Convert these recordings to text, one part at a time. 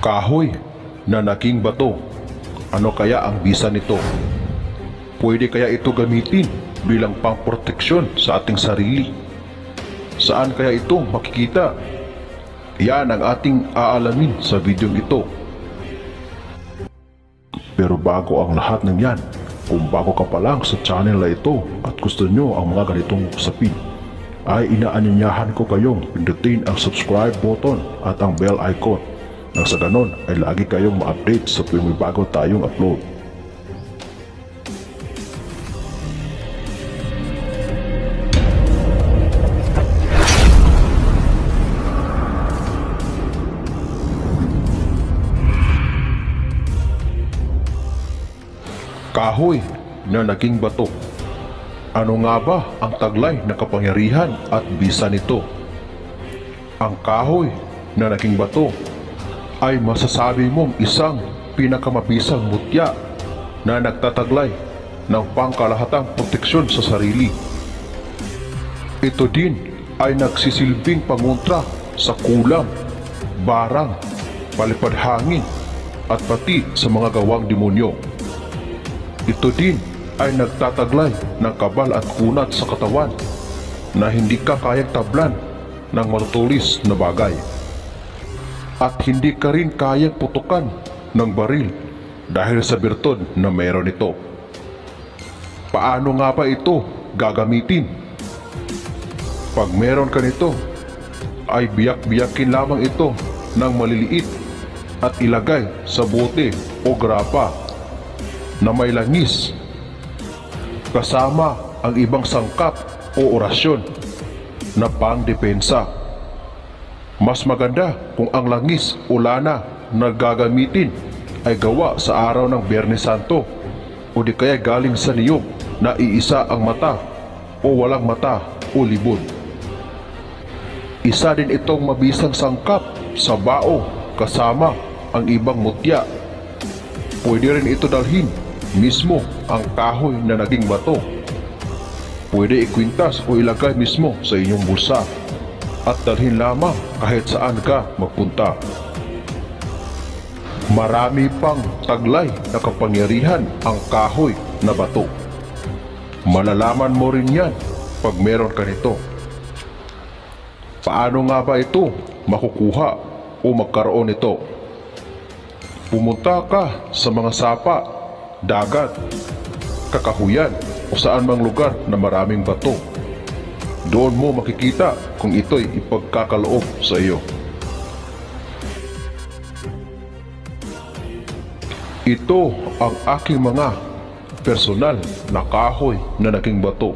Kahoy na naging bato. Ano kaya ang bisa nito? Pwede kaya ito gamitin bilang pangproteksyon sa ating sarili? Saan kaya ito makikita? Yan ang ating aalamin sa video ito. Pero bago ang lahat ng yan, kung bago ka pa lang sa channel na ito at gusto nyo ang mga ganitong usapin, ay inaanyayahan ko kayong pindutin ang subscribe button at ang bell icon nang sa ganon ay lagi kayong ma-update sa tuwing may bago tayong upload. Kahoy na naging bato. Ano nga ba ang taglay na kapangyarihan at bisa nito? Ang kahoy na naging bato ay masasabi mong isang pinakamabisang mutya na nagtataglay ng pangkalahatang proteksyon sa sarili. Ito din ay nagsisilbing pangontra sa kulam, barang, palipad hangin at pati sa mga gawang demonyo. Ito din ay nagtataglay ng kabal at kunat sa katawan na hindi ka kayang tablan ng matutulis na bagay. At hindi ka rin kayang putukan ng baril dahil sa birtud na mayroon ito. Paano nga ba ito gagamitin? Pag meron ka nito, ay biyak-biyakin lamang ito ng maliliit at ilagay sa bote o grapa na may langis kasama ang ibang sangkap o orasyon na pangdepensa. Mas maganda kung ang langis o lana na gagamitin ay gawa sa araw ng Biyernes Santo o di kaya galing sa niyog na iisa ang mata o walang mata o libod. Isa din itong mabisang sangkap sa bao kasama ang ibang mutya. Pwede rin ito dalhin mismo ang kahoy na naging bato. Pwede ikwintas o ilagay mismo sa inyong bulsa at dalhin lamang kahit saan ka magpunta. Marami pang taglay na kapangyarihan ang kahoy na bato. Malalaman mo rin yan pag meron ka nito. Paano nga ba ito makukuha o magkaroon nito? Pumunta ka sa mga sapa, dagat, kakahuyan o saan mang lugar na maraming bato. Doon mo makikita kung ito'y ipagkakaloob sa iyo. Ito ang aking mga personal na kahoy na naging bato.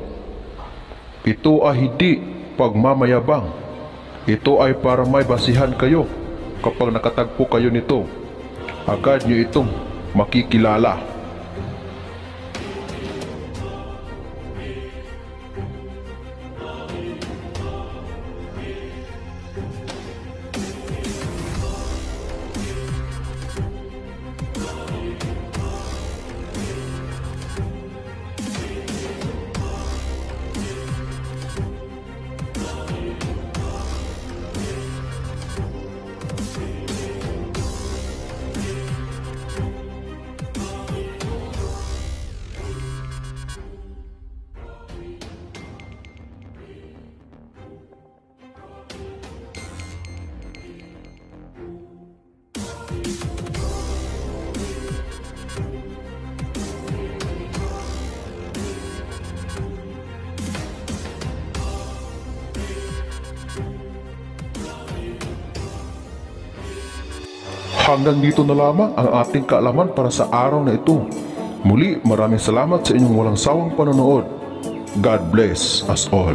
Ito ay hindi pagmamayabang. Ito ay para may basihan kayo kapag nakatagpo kayo nito. Agad nyo itong makikilala. Hanggang dito na lamang ang ating kaalaman para sa araw na ito. Muli, maraming salamat sa inyong walang sawang panonood. God bless us all.